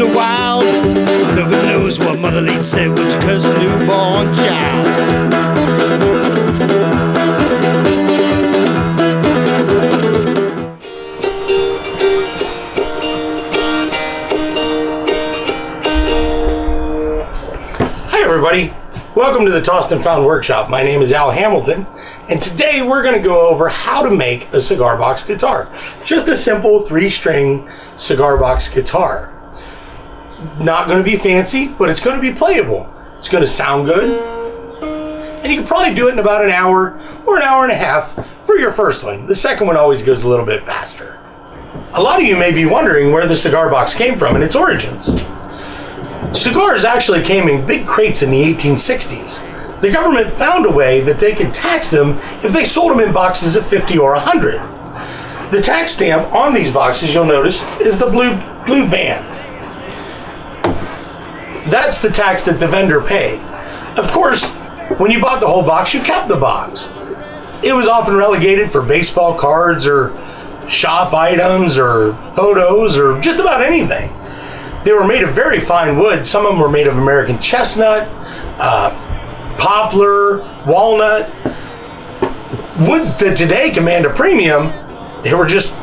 running wild. Nobody knows what Mother Late said when she cursed a newborn child. Hi everybody, welcome to the Tossed and Found Workshop. My name is Al Hamilton, and today we're going to go over how to make a cigar box guitar. Just a simple 3-string cigar box guitar. Not going to be fancy, but it's going to be playable. It's going to sound good, and you can probably do it in about an hour or an hour and a half for your first one. The second one always goes a little bit faster. A lot of you may be wondering where the cigar box came from and its origins. Cigars actually came in big crates in the 1860s. The government found a way that they could tax them if they sold them in boxes of 50 or 100. The tax stamp on these boxes, you'll notice, is the blue band. That's the tax that the vendor paid. Of course, when you bought the whole box, you kept the box. It was often relegated for baseball cards or shop items or photos or just about anything. They were made of very fine wood. Some of them were made of American chestnut, poplar, walnut. Woods that today command a premium, they were just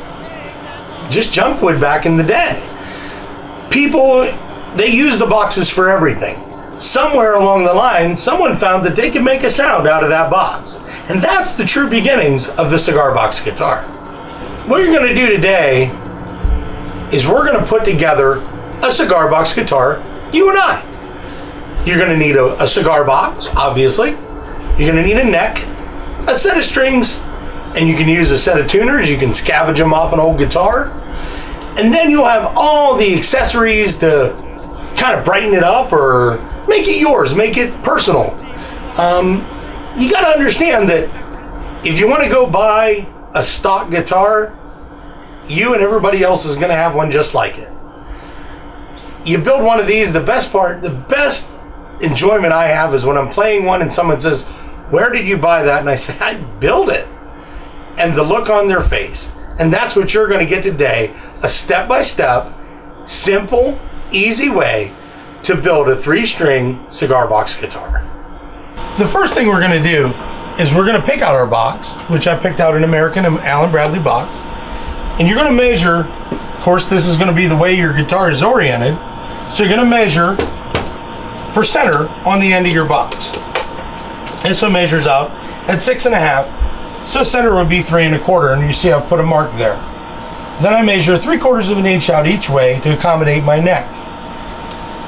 junk wood back in the day. People, they used the boxes for everything. Somewhere along the line, someone found that they could make a sound out of that box. And that's the true beginnings of the cigar box guitar. What you're going to do today is we're going to put together a cigar box guitar, you and I. You're going to need a cigar box, obviously. You're going to need a neck, a set of strings, and you can use a set of tuners. You can scavenge them off an old guitar. And then you'll have all the accessories to kind of brighten it up or make it yours, make it personal. You got to understand that if you want to go buy a stock guitar, you and everybody else is going to have one just like it. You build one of these, the best enjoyment I have is when I'm playing one and someone says, "Where did you buy that?" And I say, "I built it." And the look on their face. And that's what you're going to get today, a step-by-step, simple, easy way to build a 3-string cigar box guitar. The first thing we're going to do is we're going to pick out our box, which I picked out an American Allen Bradley box. And you're going to measure, of course this is going to be the way your guitar is oriented, so you're going to measure for center on the end of your box. This one measures out at 6.5, so center would be 3 1/4, and you see I've put a mark there. Then I measure 3/4 of an inch out each way to accommodate my neck.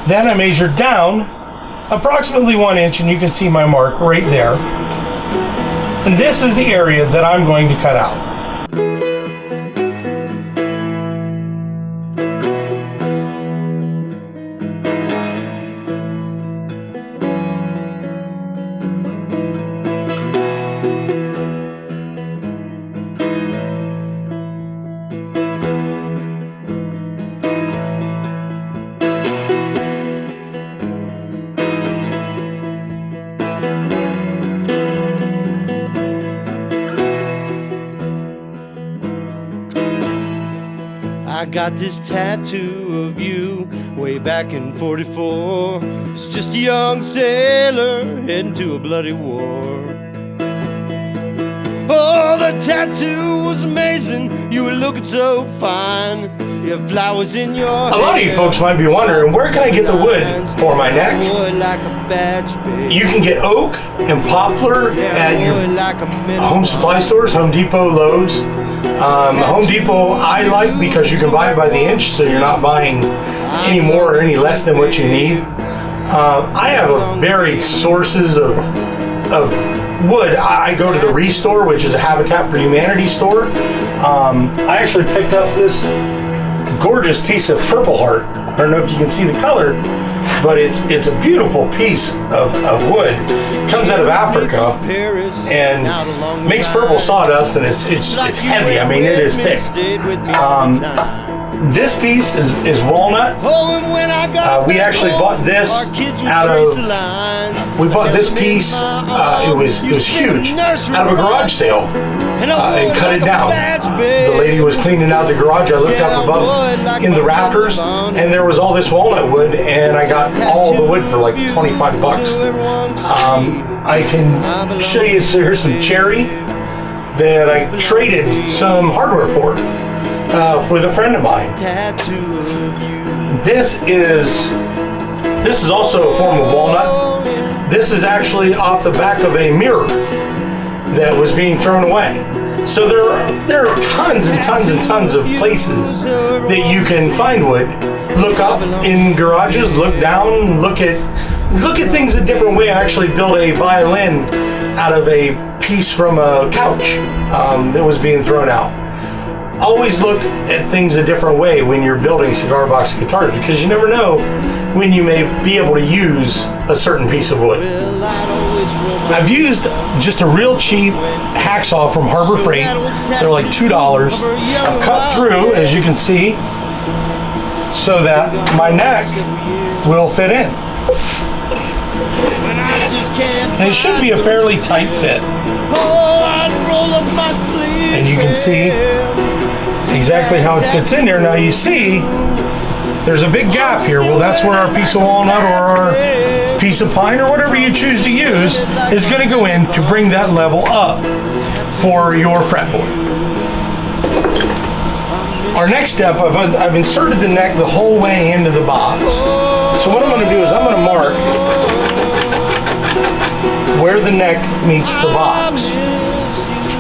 Then I measure down approximately 1 inch, and you can see my mark right there. And this is the area that I'm going to cut out. I got this tattoo of you way back in '44. Was just a young sailor heading to a bloody war. Oh, the tattoo was amazing. You were looking so fine. You have flowers in your hair. A lot of you folks might be wondering, where can I get the wood for my neck? You can get oak and poplar at your home supply stores, Home Depot, Lowe's. Home Depot I like because you can buy it by the inch, so you're not buying any more or any less than what you need. I have a varied sources of wood. I go to the Restore, which is a Habitat for Humanity store. I actually picked up this gorgeous piece of Purple Heart. I don't know if you can see the color, but it's a beautiful piece of wood. It comes out of Africa and makes purple sawdust, and it's heavy. I mean, it is thick. This piece is walnut. We actually bought this out of We bought this piece. It was huge, out of a garage sale, and cut it down. The lady was cleaning out the garage. I looked up above in the rafters, and there was all this walnut wood, and I got all the wood for like 25 bucks. I can show you. So here's some cherry that I traded some hardware for with a friend of mine. This is also a form of walnut. This is actually off the back of a mirror that was being thrown away. So there are tons and tons and tons of places that you can find wood. Look up in garages, look down, look at things a different way. I actually built a violin out of a piece from a couch that was being thrown out. Always look at things a different way when you're building cigar box guitars, because you never know when you may be able to use a certain piece of wood. I've used just a real cheap hacksaw from Harbor Freight. They're like $2. I've cut through, as you can see, so that my neck will fit in. And it should be a fairly tight fit. And you can see exactly how it fits in there. Now you see there's a big gap here. Well, that's where our piece of walnut or our piece of pine or whatever you choose to use is going to go in to bring that level up for your fretboard. Our next step, I've inserted the neck the whole way into the box. So what I'm going to do is I'm going to mark where the neck meets the box.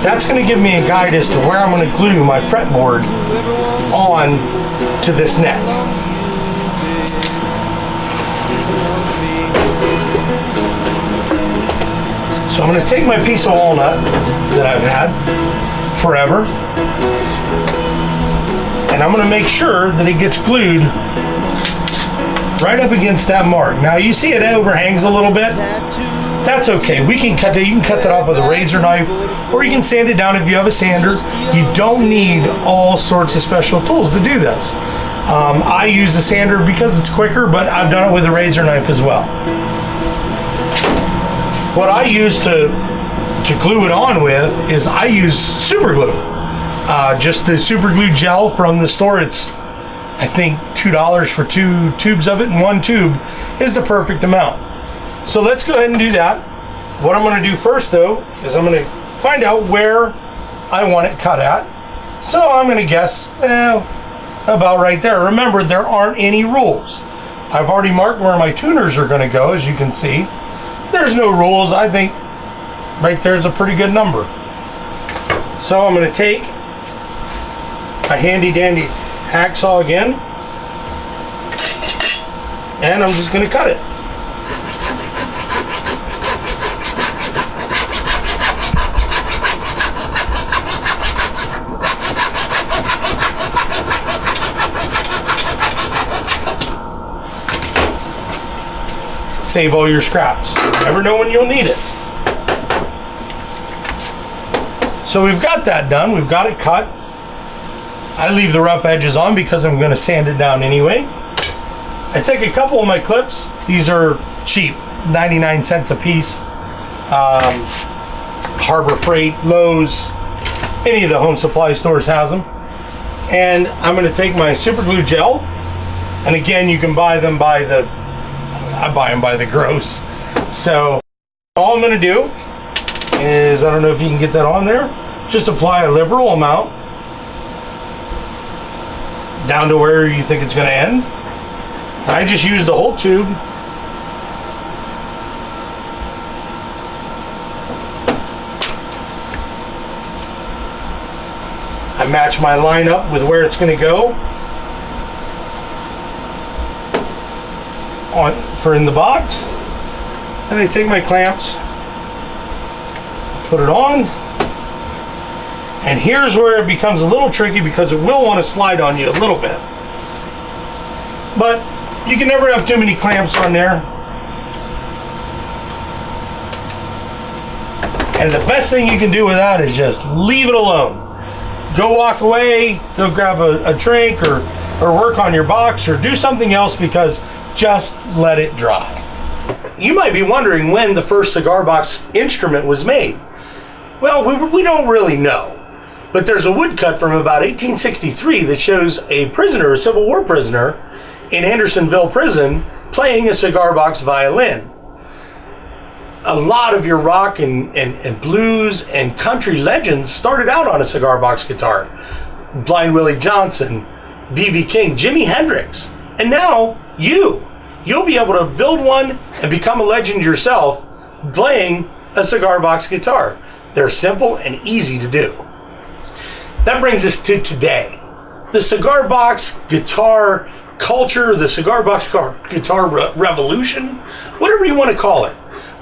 That's going to give me a guide as to where I'm going to glue my fretboard on to this neck. So I'm going to take my piece of walnut that I've had forever, and I'm going to make sure that it gets glued right up against that mark. Now you see it overhangs a little bit. That's okay. We can cut that. You can cut that off with a razor knife, or you can sand it down if you have a sander. You don't need all sorts of special tools to do this. I use a sander because it's quicker, but I've done it with a razor knife as well. What I use to glue it on with is I use super glue. Just the super glue gel from the store. It's, I think, $2 for 2 tubes of it, and 1 tube is the perfect amount. So let's go ahead and do that. What I'm going to do first, though, is I'm going to find out where I want it cut at. So I'm going to guess about right there. Remember, there aren't any rules. I've already marked where my tuners are going to go, as you can see. There's no rules. I think right there's a pretty good number. So I'm going to take a handy dandy hacksaw again, and I'm just going to cut it. Save all your scraps. You never know when you'll need it. So we've got that done. We've got it cut. I leave the rough edges on because I'm going to sand it down anyway. I take a couple of my clips. These are cheap, 99 cents a piece. Harbor Freight, Lowe's, any of the home supply stores has them. And I'm going to take my super glue gel. And again, you can buy them by the I buy them by the gross. So all I'm going to do is, I don't know if you can get that on there, just apply a liberal amount down to where you think it's going to end. I just use the whole tube. I match my line up with where it's going to go for in the box, and I take my clamps, put it on, and here's where it becomes a little tricky because it will want to slide on you a little bit, but you can never have too many clamps on there. And the best thing you can do with that is just leave it alone. Go walk away, go grab a drink, or work on your box, or do something else, because just let it dry. you might be wondering when the first cigar box instrument was made. Well, we don't really know. But there's a woodcut from about 1863 that shows a prisoner, a Civil War prisoner, in Andersonville prison playing a cigar box violin. A lot of your rock and blues and country legends started out on a cigar box guitar. Blind Willie Johnson, B.B. King, Jimi Hendrix. And now you'll be able to build one and become a legend yourself playing a cigar box guitar. They're simple and easy to do. That brings us to today. The cigar box guitar culture, the cigar box guitar revolution, whatever you want to call it.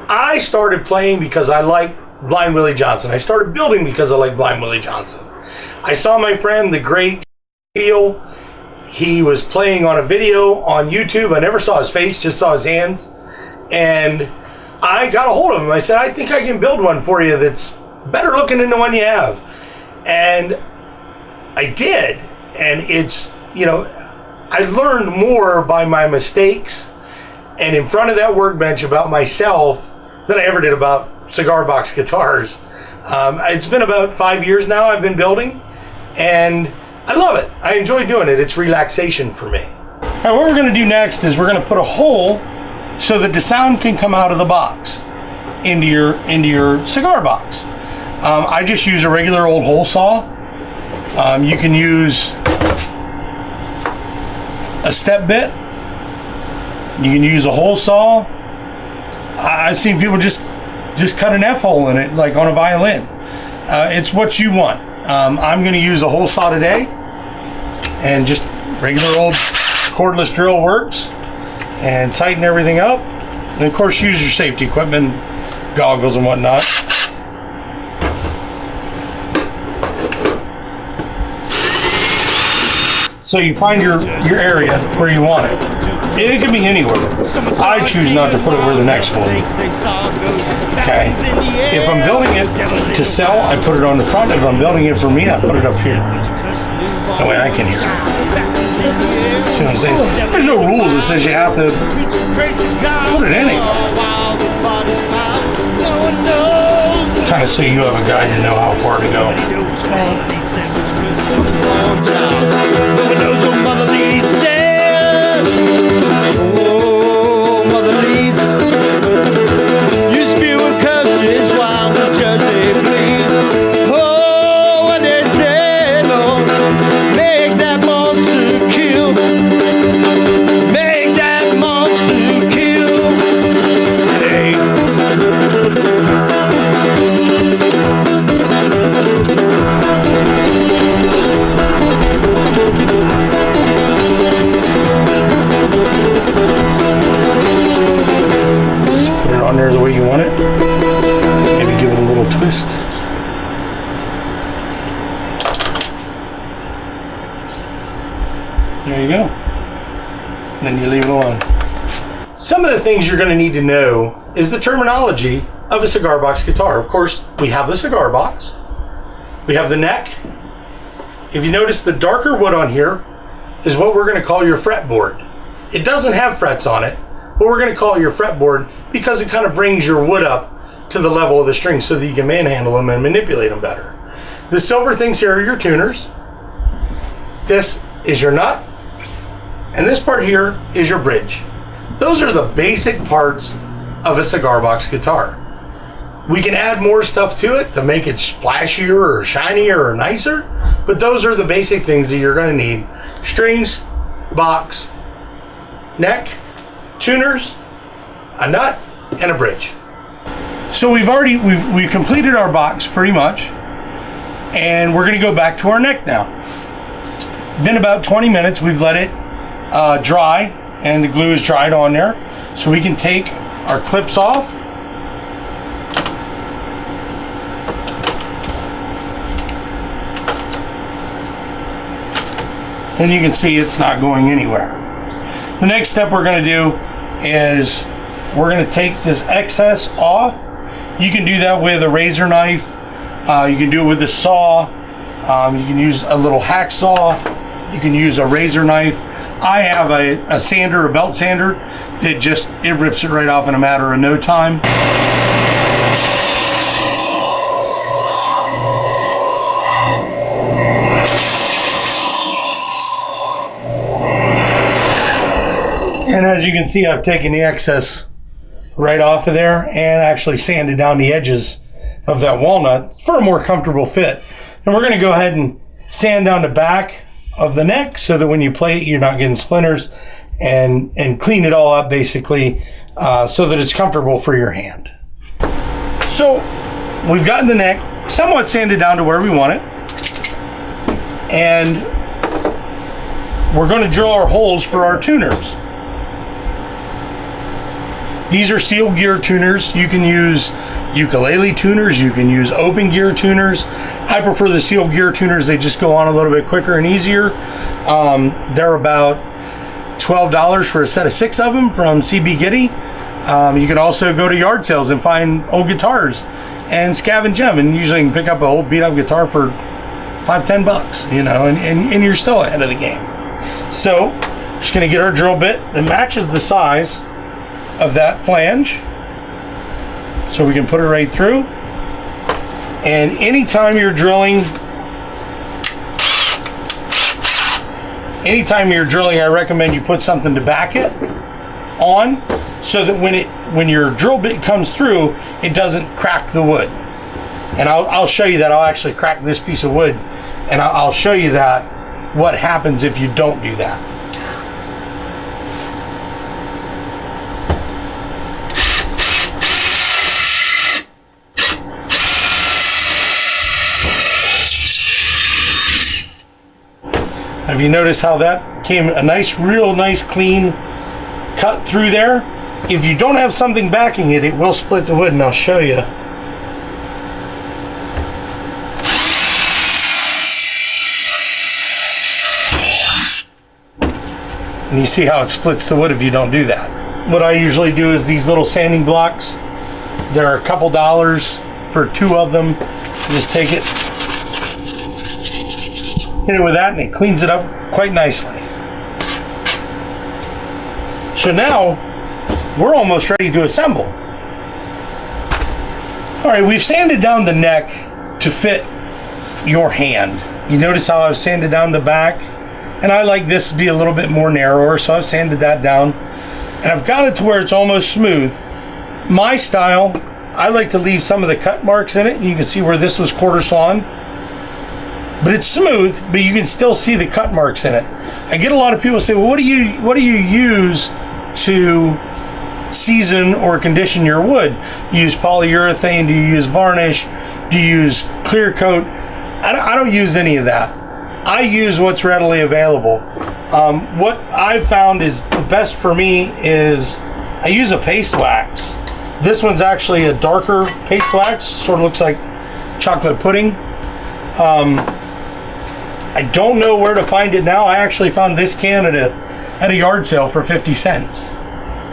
I started playing because I like Blind Willie Johnson. I started building because I like Blind Willie Johnson. I saw my friend, the great Heel. He was playing on a video on YouTube. I never saw his face, just saw his hands. And I got a hold of him. I said, I think I can build one for you that's better looking than the one you have. And I did. And it's, I learned more by my mistakes and in front of that workbench about myself than I ever did about cigar box guitars. It's been about 5 years now I've been building, and I love it. I enjoy doing it. It's relaxation for me. All right, what we're going to do next is we're going to put a hole so that the sound can come out of the box into your cigar box. I just use a regular old hole saw. You can use a step bit. You can use a hole saw. I've seen people just cut an F-hole in it, like on a violin. It's what you want. I'm going to use a hole saw today, and just regular old cordless drill works, and tighten everything up. And of course, use your safety equipment, goggles and whatnot. So you find your area where you want it. It can be anywhere. I choose not to put it where the next one. Okay. If I'm building it to sell, I put it on the front. If I'm building it for me, I put it up here. That way I can hear it. See what I'm saying? There's no rules that says you have to put it anywhere. Kind of so you have a guide to know how far to go. Oh, mother leaves, you spewing curses while the church they bleed. Oh, when they say, Lord, make that monster kill. Make that monster kill today. On there the way you want it. Maybe give it a little twist. There you go. And then you leave it alone. Some of the things you're going to need to know is the terminology of a cigar box guitar. Of course, we have the cigar box. We have the neck. If you notice, the darker wood on here is what we're going to call your fretboard. It doesn't have frets on it, but we're going to call it your fretboard because it kind of brings your wood up to the level of the strings so that you can manhandle them and manipulate them better. The silver things here are your tuners. This is your nut. And this part here is your bridge. Those are the basic parts of a cigar box guitar. We can add more stuff to it to make it flashier or shinier or nicer, but those are the basic things that you're going to need. Strings, box, neck, tuners, a nut, and a bridge. So we've completed our box pretty much, and we're going to go back to our neck now. Been about 20 minutes. We've let it dry, and the glue is dried on there, so we can take our clips off. And you can see it's not going anywhere. The next step we're going to do is we're going to take this excess off. You can do that with a razor knife. You can do it with a saw. You can use a little hacksaw. You can use a razor knife. I have a sander, a belt sander. it rips it right off in a matter of no time. And as you can see, I've taken the excess right off of there and actually sanded down the edges of that walnut for a more comfortable fit. And we're going to go ahead and sand down the back of the neck so that when you play it, you're not getting splinters, and clean it all up basically so that it's comfortable for your hand. So we've gotten the neck somewhat sanded down to where we want it. And we're going to drill our holes for our tuners. These are sealed gear tuners. You can use ukulele tuners. You can use open gear tuners. I prefer the sealed gear tuners. They just go on a little bit quicker and easier. They're about $12 for a set of 6 of them from CB Giddy. You can also go to yard sales and find old guitars and scavenge them. And usually you can pick up an old beat up guitar for $5-10, you know, and you're still ahead of the game. So, just going to get our drill bit that matches the size of that flange, so we can put it right through. And anytime you're drilling, I recommend you put something to back it on, so that when your drill bit comes through, it doesn't crack the wood. And I'll show you that. I'll actually crack this piece of wood, and I'll show you that what happens if you don't do that. Have you noticed how that came a nice, real nice, clean cut through there? If you don't have something backing it, it will split the wood, and I'll show you. And you see how it splits the wood if you don't do that. What I usually do is these little sanding blocks. They're a couple dollars for 2 of them. You just take it, hit it with that, and it cleans it up quite nicely. So now we're almost ready to assemble. All right, we've sanded down the neck to fit your hand. You notice how I've sanded down the back, and I like this to be a little bit more narrower, so I've sanded that down, and I've got it to where it's almost smooth. My style, I like to leave some of the cut marks in it, and you can see where this was quarter sawn. But it's smooth, but you can still see the cut marks in it. I get a lot of people say, well, what do you use to season or condition your wood? You use polyurethane? Do you use varnish? Do you use clear coat? I don't use any of that. I use what's readily available. What I've found is the best for me is I use a paste wax. This one's actually a darker paste wax, sort of looks like chocolate pudding. I don't know where to find it now. I actually found this can at a yard sale for 50 cents.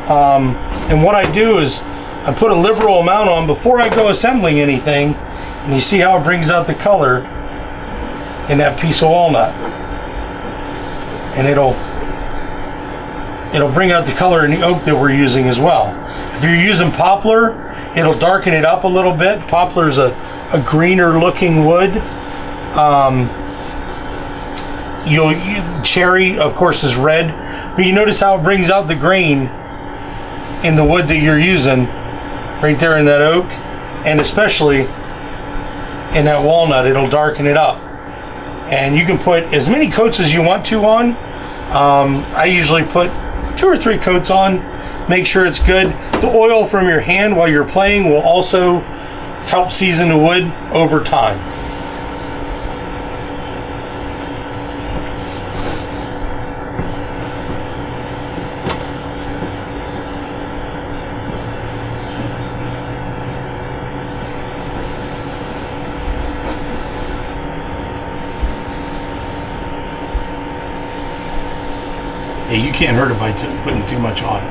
And what I do is I put a liberal amount on before I go assembling anything, and you see how it brings out the color in that piece of walnut. And it'll bring out the color in the oak that we're using as well. If you're using poplar, it'll darken it up a little bit. Poplar's a greener looking wood. Cherry, of course, is red, but you notice how it brings out the grain in the wood that you're using right there in that oak, and especially in that walnut. It'll darken it up, and you can put as many coats as you want to on. I usually put 2 or 3 coats on, make sure it's good. The oil from your hand while you're playing will also help season the wood over time. Yeah, you can't hurt it by putting too much on.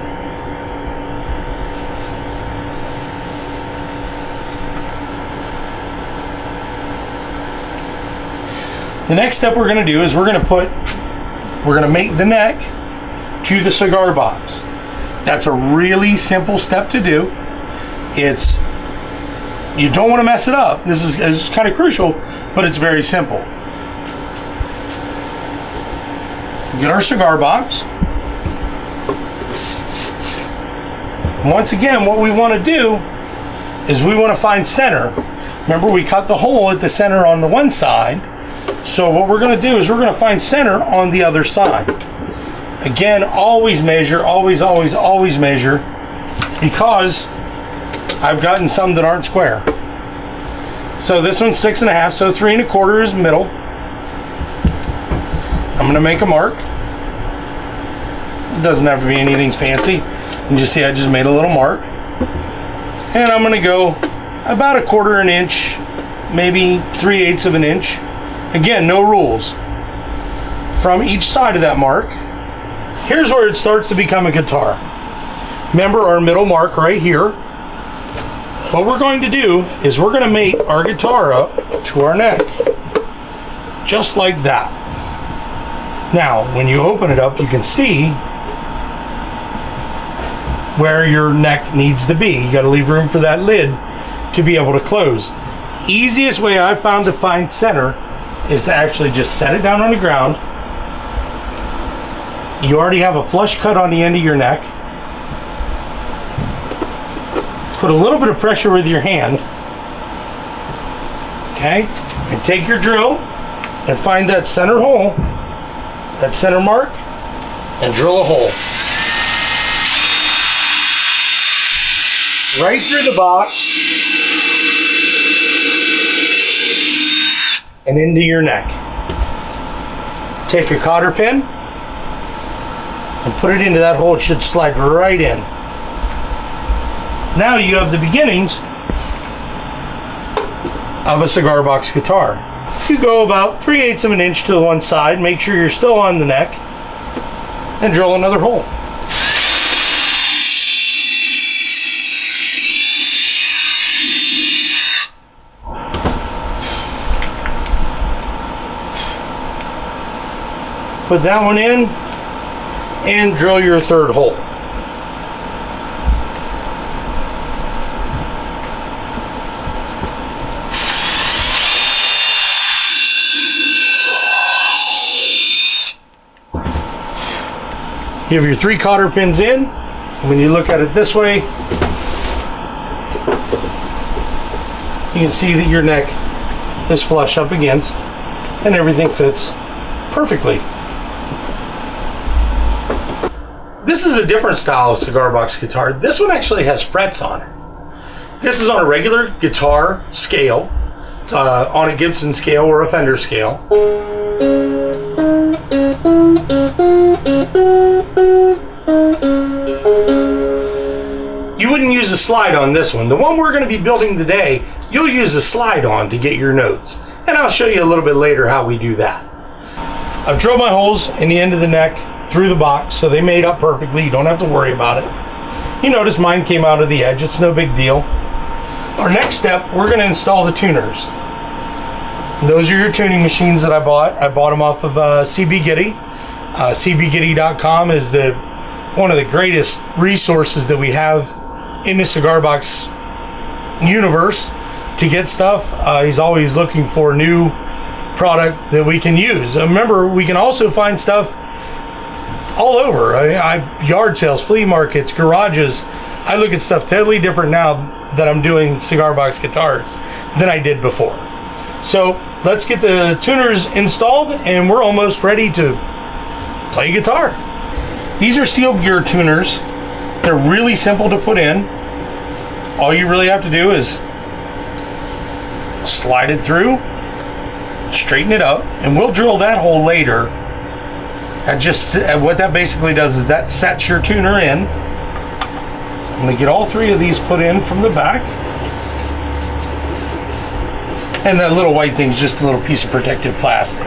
The next step we're going to do is we're going to mate the neck to the cigar box. That's a really simple step to do. You don't want to mess it up. This is kind of crucial, but it's very simple. Get our cigar box. Once again, what we want to do is we want to find center. Remember, we cut the hole at the center on the one side. So what we're going to do is we're going to find center on the other side. Again, always measure, always measure, because I've gotten some that aren't square. So this one's 6.5, so 3 1/4 is middle. I'm going to make a mark. It doesn't have to be anything fancy. You just see I just made a little mark. And I'm going to go about 1/4 inch, maybe 3/8 of an inch. Again, no rules. From each side of that mark, here's where it starts to become a guitar. Remember our middle mark right here. What we're going to do is we're going to mate our guitar up to our neck. Just like that. Now, when you open it up, you can see where your neck needs to be. You got to leave room for that lid to be able to close. Easiest way I've found to find center is to actually just set it down on the ground. You already have a flush cut on the end of your neck. Put a little bit of pressure with your hand. Okay? And take your drill and find that center hole, that center mark, and drill a hole. Right through the box and into your neck. Take a cotter pin and put it into that hole. It should slide right in. Now you have the beginnings of a cigar box guitar. You go about 3/8 of an inch to the one side, make sure you're still on the neck, and drill another hole. Put that one in and drill your third hole. You have your 3 cotter pins in. When you look at it this way, you can see that your neck is flush up against and everything fits perfectly. This is a different style of cigar box guitar. This one actually has frets on it. This is on a regular guitar scale. It's on a Gibson scale or a Fender scale. You wouldn't use a slide on this one. The one we're going to be building today, you'll use a slide on to get your notes. And I'll show you a little bit later how we do that. I've drilled my holes in the end of the neck through the box, so they made up perfectly. You don't have to worry about it. You notice mine came out of the edge. It's no big deal. Our next step, we're going to install the tuners. Those are your tuning machines that I bought. I bought them off of CB Giddy. CBGiddy.com is one of the greatest resources that we have in the cigar box universe to get stuff. He's always looking for new product that we can use. Remember, we can also find stuff all over. Yard sales, flea markets, garages. I look at stuff totally different now that I'm doing cigar box guitars than I did before. So let's get the tuners installed and we're almost ready to play guitar. These are sealed gear tuners. They're really simple to put in. All you really have to do is slide it through, straighten it up, and we'll drill that hole later. What that basically does is that sets your tuner in. So I'm going to get all 3 of these put in from the back. And that little white thing is just a little piece of protective plastic.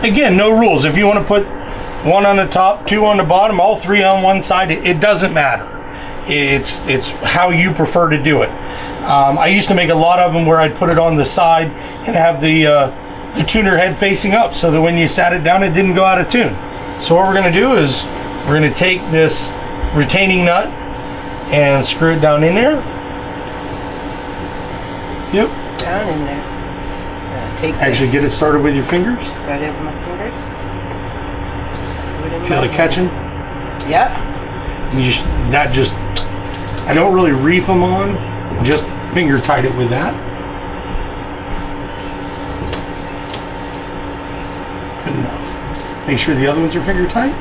Again, no rules. If you want to put 1 on the top, 2 on the bottom, all 3 on one side, it doesn't matter. It's how you prefer to do it. I used to make a lot of them where I'd put it on the side and have the the tuner head facing up so that when you sat it down, it didn't go out of tune. So what we're going to do is we're going to take this retaining nut and screw it down in there. Yep. Down in there. Actually, get it started with your fingers. Start it with my fingers. Just screw it in. Feel it catching? Yep. I don't really reef them on. Just finger tight it with that. Good enough. Make sure the other ones are finger tight.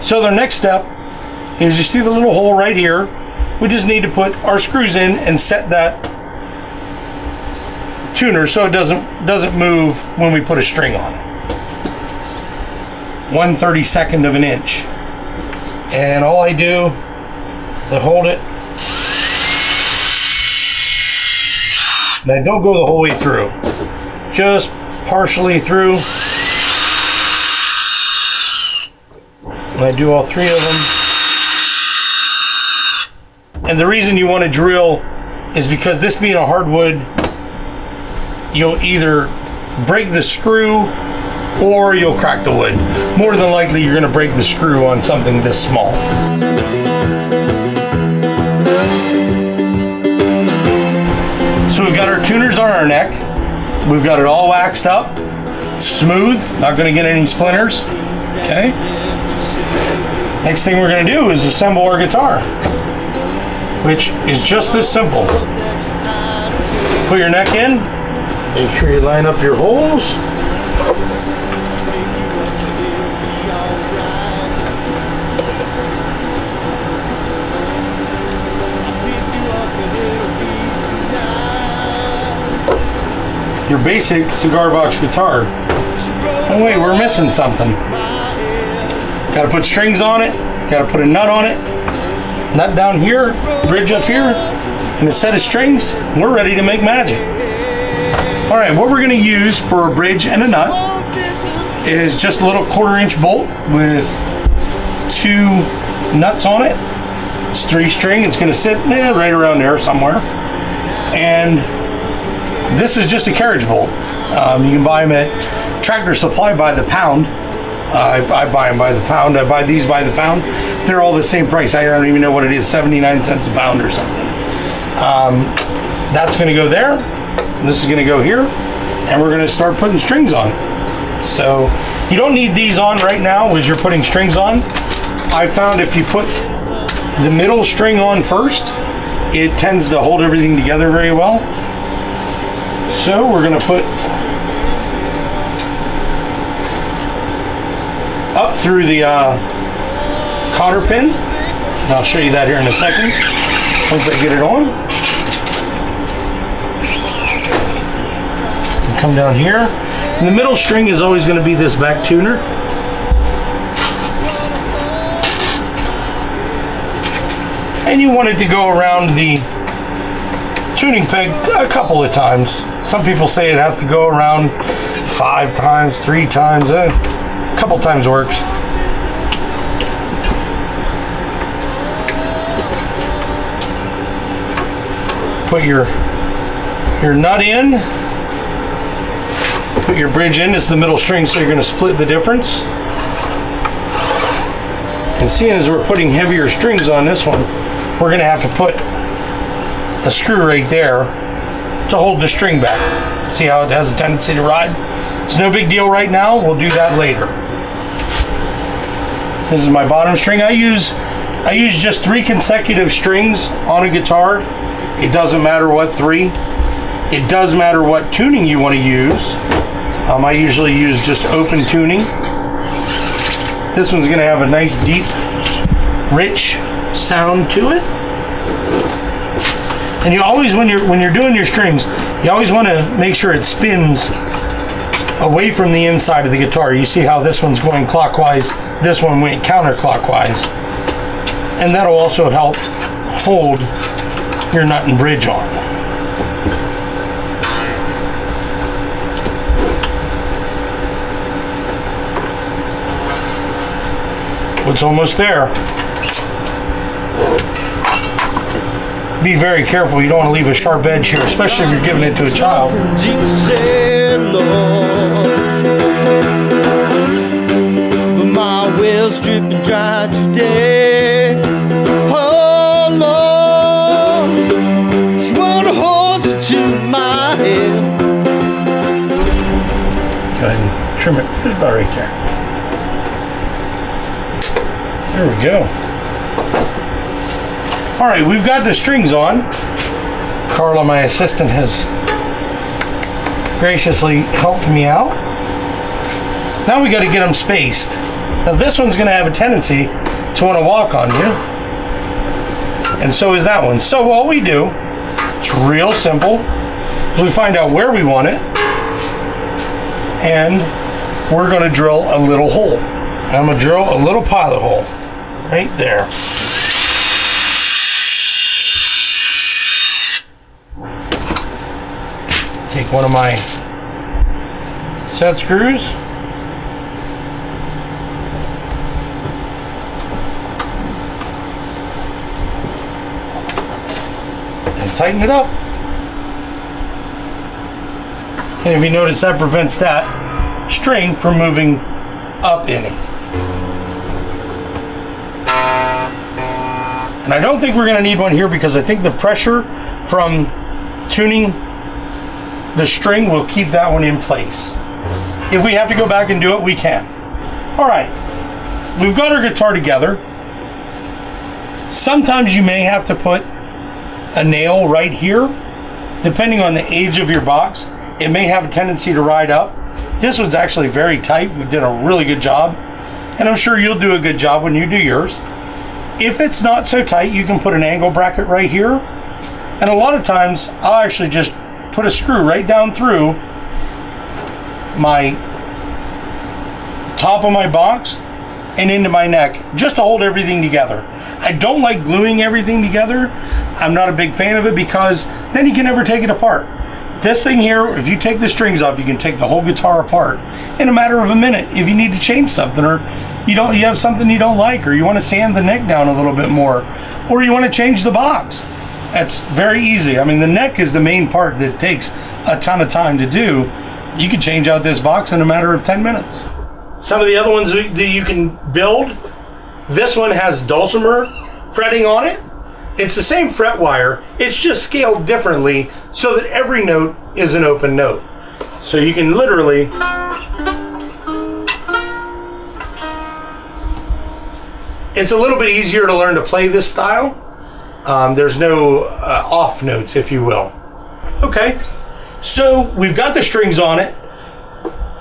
So the next step is, you see the little hole right here. We just need to put our screws in and set that tuner so it doesn't move when we put a string on. 1/32 of an inch. And all I do is I hold it, and I don't go the whole way through, just partially through. And I do all three of them. And the reason you want to drill is because, this being a hardwood, you'll either break the screw or you'll crack the wood. More than likely, you're going to break the screw on something this small. So we've got our tuners on our neck. We've got it all waxed up, smooth, not going to get any splinters. Okay. Next thing we're going to do is assemble our guitar, which is just this simple. Put your neck in, make sure you line up your holes. Your basic cigar box guitar. Oh wait, we're missing something. Got to put strings on it, got to put a nut on it. Nut down here, bridge up here, and a set of strings. We're ready to make magic. All right, what we're going to use for a bridge and a nut is just a little 1/4-inch bolt with 2 nuts on it. It's 3-string. It's going to sit right around there somewhere. And this is just a carriage bolt. You can buy them at Tractor Supply by the pound. I buy them by the pound. I buy these by the pound. They're all the same price. I don't even know what it is, 79 cents a pound or something. That's going to go there. This is going to go here. And we're going to start putting strings on it. So you don't need these on right now as you're putting strings on. I found if you put the middle string on first, it tends to hold everything together very well. So we're going to put up through the cotter pin. And I'll show you that here in a second once I get it on. And come down here. And the middle string is always going to be this back tuner. And you want it to go around the tuning peg a couple of times. Some people say it has to go around 5 times, 3 times. A couple times works. Put your nut in. Put your bridge in. This is the middle string, so you're going to split the difference. And seeing as we're putting heavier strings on this one, we're going to have to put a screw right there to hold the string back. See how it has a tendency to ride? It's no big deal right now. We'll do that later. This is my bottom string. I use just 3 consecutive strings on a guitar. It doesn't matter what 3. It does matter what tuning you want to use. I usually use just open tuning. This one's going to have a nice deep, rich sound to it. And you always, when you're doing your strings, you always want to make sure it spins away from the inside of the guitar. You see how this one's going clockwise, this one went counterclockwise. And that'll also help hold your nut and bridge on. It's almost there. be very careful. You don't want to leave a sharp edge here, especially if you're giving it to a child. You said, Lord, but my well's dripping dry today. Oh Lord, she want a horse to my head. Go ahead and trim it. It's about right there. There we go. All right, we've got the strings on. Carla, my assistant, has graciously helped me out. Now we got to get them spaced. Now this one's going to have a tendency to want to walk on you, and so is that one. So all we do, it's real simple. We find out where we want it, and we're going to drill a little hole. I'm going to drill a little pilot hole right there. Take one of my set screws. And tighten it up. And if you notice, that prevents that string from moving up any. And I don't think we're going to need one here because I think the pressure from tuning the string will keep that one in place. If we have to go back and do it, we can. All right, we've got our guitar together. Sometimes you may have to put a nail right here. Depending on the age of your box, it may have a tendency to ride up. This one's actually very tight. We did a really good job, and I'm sure you'll do a good job when you do yours. If it's not so tight, you can put an angle bracket right here, and a lot of times I'll actually just put a screw right down through my top of my box and into my neck just to hold everything together. I don't like gluing everything together. I'm not a big fan of it because then you can never take it apart. This thing here, if you take the strings off, you can take the whole guitar apart in a matter of a minute. If you need to change something, or you have something you don't like, or you want to sand the neck down a little bit more, or you want to change the box, that's very easy. I mean, the neck is the main part that takes a ton of time to do. You can change out this box in a matter of 10 minutes. Some of the other ones that you can build, this one has dulcimer fretting on it. It's the same fret wire, it's just scaled differently so that every note is an open note. So you can literally it's a little bit easier to learn to play this style. There's no off notes, if you will. Okay, so we've got the strings on it.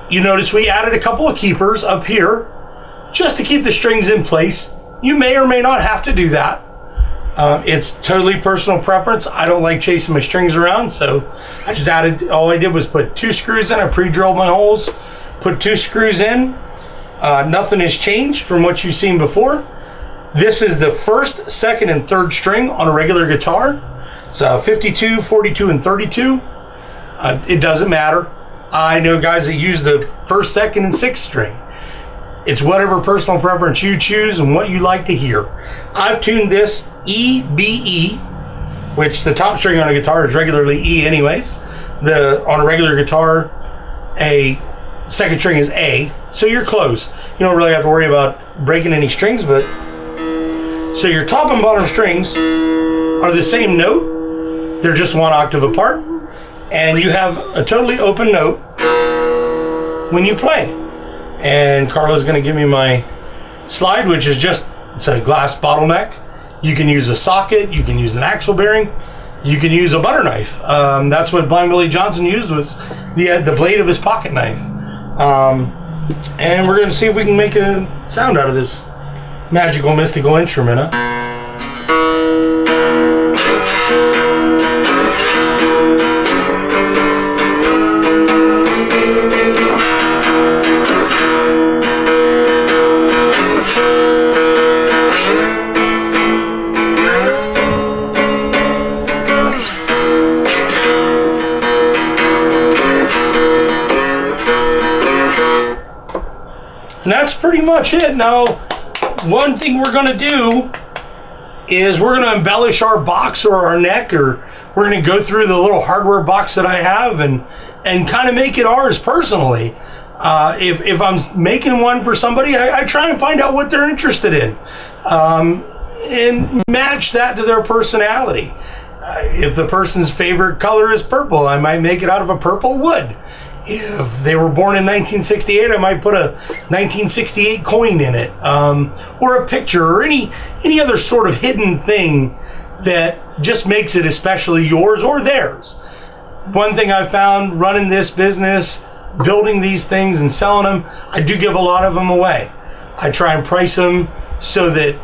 You notice we added a couple of keepers up here just to keep the strings in place. You may or may not have to do that. It's totally personal preference. I don't like chasing my strings around, so I just added, all I did was put 2 screws in. I pre-drilled my holes, put 2 screws in. Nothing has changed from what you've seen before. This is the first, second, and third string on a regular guitar. So 52, 42, and 32. It doesn't matter. I know guys that use the first, second, and sixth string. It's whatever personal preference you choose and what you like to hear. I've tuned this E, B, E, which the top string on a guitar is regularly E anyways. On a regular guitar, a second string is A, so you're close. You don't really have to worry about breaking any strings, but so your top and bottom strings are the same note. They're just 1 octave apart, and you have a totally open note when you play. And Carla's going to give me my slide, which is it's a glass bottleneck. You can use a socket, you can use an axle bearing, you can use a butter knife. That's what Blind Willie Johnson used, was the blade of his pocket knife. And we're going to see if we can make a sound out of this magical, mystical instrument, huh? And that's pretty much it. Now, one thing we're going to do is we're going to embellish our box or our neck, or we're going to go through the little hardware box that I have and kind of make it ours personally. If I'm making one for somebody, I try and find out what they're interested in, and match that to their personality. If the person's favorite color is purple, I might make it out of a purple wood. If they were born in 1968, I might put a 1968 coin in it, or a picture, or any other sort of hidden thing that just makes it especially yours or theirs. One thing I found running this business, building these things and selling them, I do give a lot of them away. I try and price them so that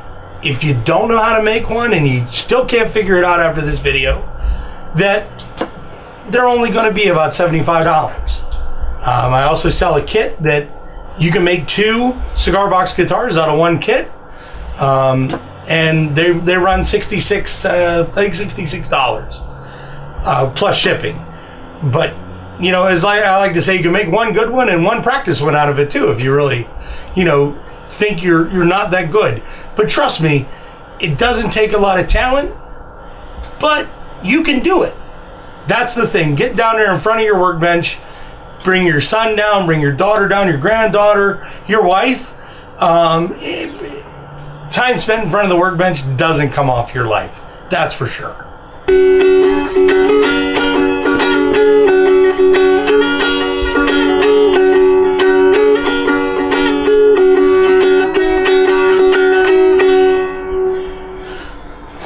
if you don't know how to make one and you still can't figure it out after this video, that they're only going to be about $75. I also sell a kit that you can make 2 cigar box guitars out of one kit, and they run $66 plus shipping. But as I like to say, you can make one good one and one practice one out of it too, if you really think you're not that good. But trust me, it doesn't take a lot of talent, but you can do it. That's the thing. Get down there in front of your workbench. Bring your son down, bring your daughter down, your granddaughter, your wife. Time spent in front of the workbench doesn't come off your life. That's for sure.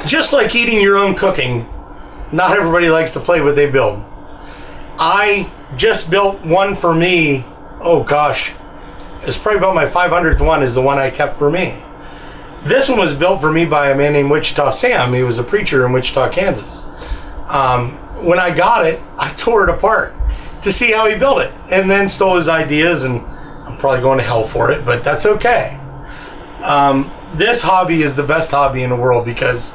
Just like eating your own cooking, not everybody likes to play what they build. I just built one for me. Oh gosh, it's probably about my 500th one is the one I kept for me. This one was built for me by a man named Wichita Sam. He was a preacher in Wichita, Kansas. When I got it, I tore it apart to see how he built it, and then stole his ideas, and I'm probably going to hell for it, but that's okay. This hobby is the best hobby in the world because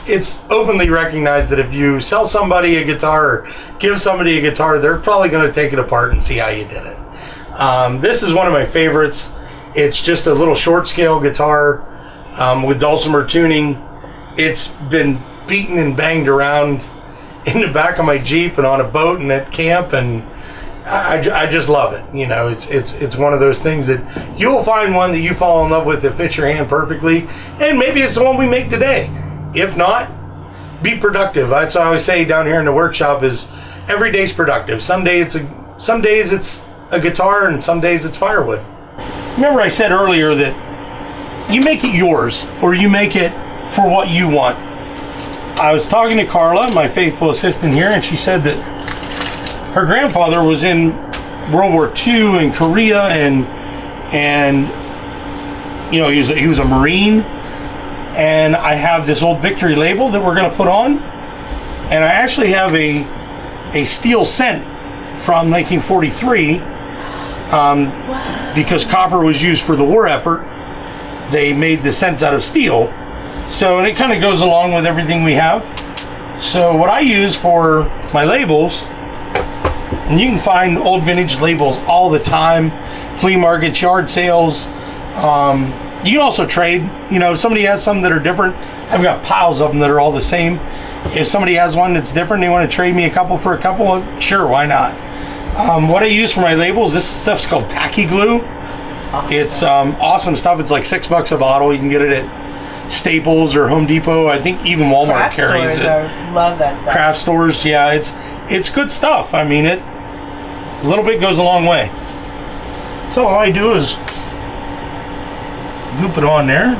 it's openly recognized that if you sell somebody a guitar or give somebody a guitar, they're probably going to take it apart and see how you did it. This is one of my favorites. It's just a little short scale guitar with dulcimer tuning. It's been beaten and banged around in the back of my Jeep and on a boat and at camp, and I just love it. It's one of those things that you'll find one that you fall in love with that fits your hand perfectly, and maybe it's the one we make today. If not, be productive. That's what I always say down here in the workshop is every day's productive. Some days it's a guitar, and some days it's firewood. Remember I said earlier that you make it yours, or you make it for what you want. I was talking to Carla, my faithful assistant here, and she said that her grandfather was in World War II in Korea, and he was a Marine. And I have this old Victory label that we're going to put on, and I actually have a steel cent from 1943, because copper was used for the war effort. They made the cents out of steel, and it kind of goes along with everything we have. So what I use for my labels, and you can find old vintage labels all the time, flea markets, yard sales. You can also trade. If somebody has some that are different, I've got piles of them that are all the same. If somebody has one that's different, they want to trade me a couple for a couple, sure, why not? What I use for my labels, this stuff's called tacky glue. Awesome. It's awesome stuff. It's like $6 a bottle. You can get it at Staples or Home Depot. I think even Walmart Craft carries stores it. Love that stuff. Craft stores, yeah, it's good stuff. I mean, a little bit goes a long way. So all I do is goop it on there.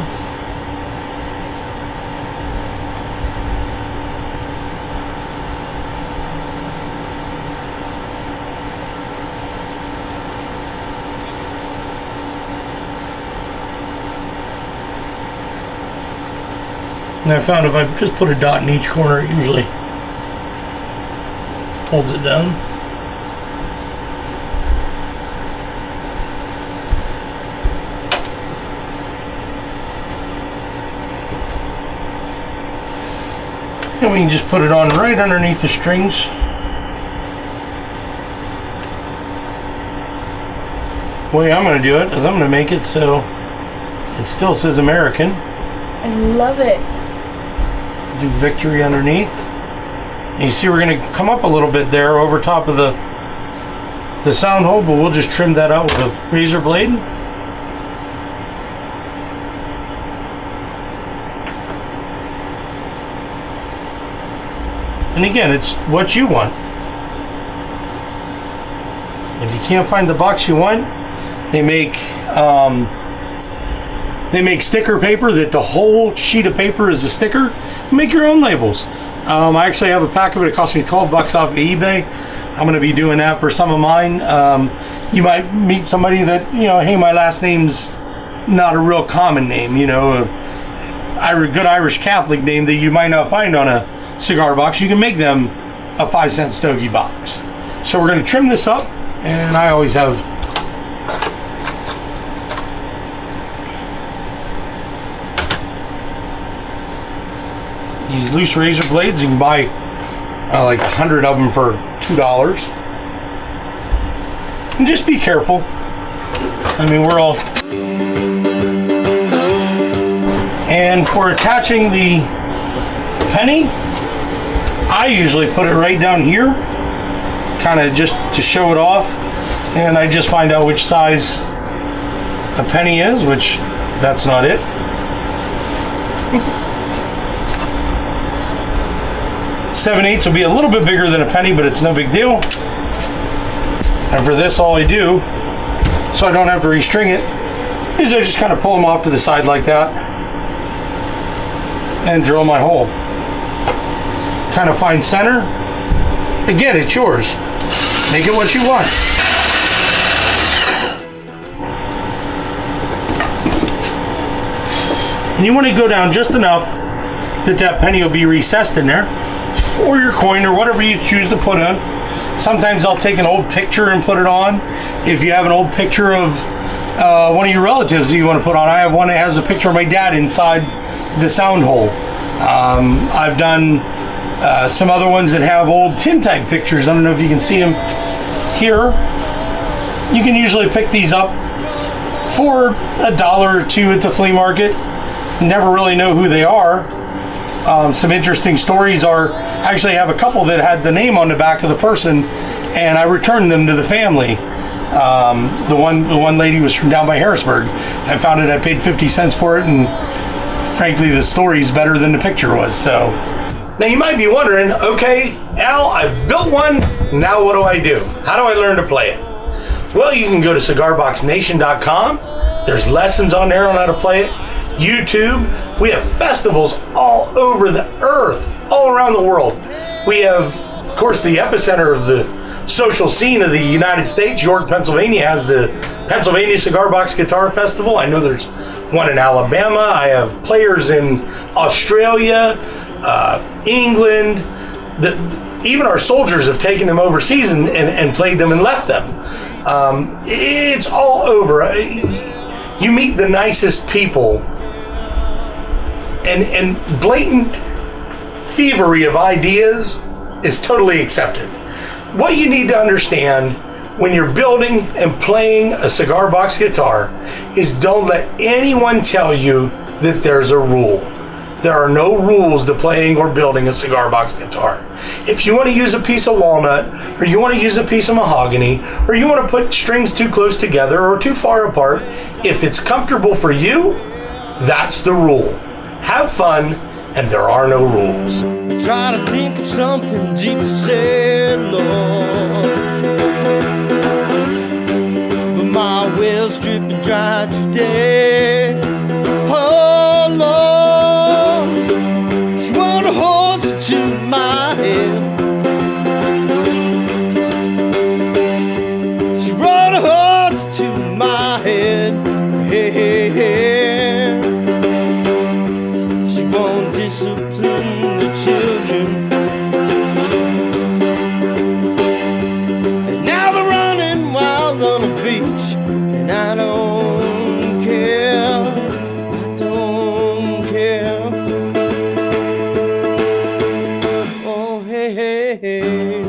And I found if I just put a dot in each corner, it usually holds it down. And we can just put it on right underneath the strings. The way I'm going to do it is I'm going to make it so it still says American. I love it. Do victory underneath. And you see we're going to come up a little bit there over top of the sound hole, but we'll just trim that out with a razor blade. And again, it's what you want. If you can't find the box you want, they make sticker paper that the whole sheet of paper is a sticker. Make your own labels. I actually have a pack of it. It cost me $12 off of eBay. I'm going to be doing that for some of mine. You might meet somebody that, hey, my last name's not a real common name, a good Irish Catholic name that you might not find on a cigar box. You can make them a 5-cent stogie box. So we're going to trim this up, and I always have these loose razor blades. You can buy like 100 of them for $2. And just be careful. I mean, we're all... And for attaching the penny, I usually put it right down here, kind of just to show it off, and I just find out which size a penny is, which that's not it. 7/8 will be a little bit bigger than a penny, but it's no big deal. And for this, all I do, so I don't have to restring it, is I just kind of pull them off to the side like that and drill my hole. Kind of find center. Again, it's yours. Make it what you want. And you want to go down just enough that penny will be recessed in there, or your coin, or whatever you choose to put on. Sometimes I'll take an old picture and put it on. If you have an old picture of one of your relatives that you want to put on, I have one that has a picture of my dad inside the sound hole. I've done some other ones that have old tintype pictures. I don't know if you can see them here. You can usually pick these up for $1 or $2 at the flea market. Never really know who they are. Some interesting stories are, I actually have a couple that had the name on the back of the person, and I returned them to the family. The one lady was from down by Harrisburg. I found it, I paid 50 cents for it, and frankly the story's better than the picture was. So now you might be wondering, okay, Al, I've built one, now what do I do? How do I learn to play it? Well, you can go to cigarboxnation.com. There's lessons on there on how to play it. YouTube. We have festivals all over the earth, all around the world. We have, of course, the epicenter of the social scene of the United States. York, Pennsylvania has the Pennsylvania Cigar Box Guitar Festival. I know there's one in Alabama. I have players in Australia, England. Even our soldiers have taken them overseas and played them and left them. It's all over. You meet the nicest people, and blatant thievery of ideas is totally accepted. What you need to understand when you're building and playing a cigar box guitar is don't let anyone tell you that there's a rule. There are no rules to playing or building a cigar box guitar. If you want to use a piece of walnut, or you want to use a piece of mahogany, or you want to put strings too close together or too far apart, if it's comfortable for you, that's the rule. Have fun, and there are no rules. Try to think of something deeper said, Lord, but my well's dripping dry today. Oh Lord, she want a horse to my head. She brought a horse to my head. Hey, hey, hey. She won't discipline the children, and now they're running wild on the beach, and I don't care, I don't care. Oh, hey, hey, hey.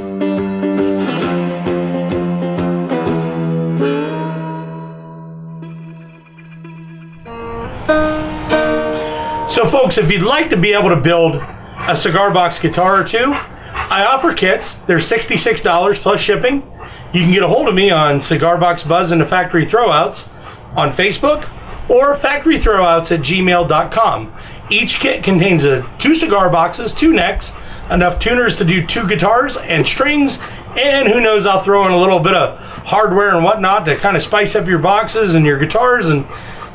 So folks, if you'd like to be able to build a cigar box guitar or two, I offer kits. They're $66 plus shipping. You can get a hold of me on Cigar Box Buzz and the Factory Throwouts on Facebook or factorythrowouts@gmail.com. Each kit contains 2 cigar boxes, 2 necks, enough tuners to do 2 guitars and strings, and who knows, I'll throw in a little bit of hardware and whatnot to kind of spice up your boxes and your guitars. And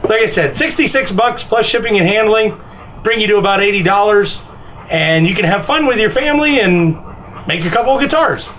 like I said, $66 plus shipping and handling, bring you to about $80, and you can have fun with your family and make a couple of guitars.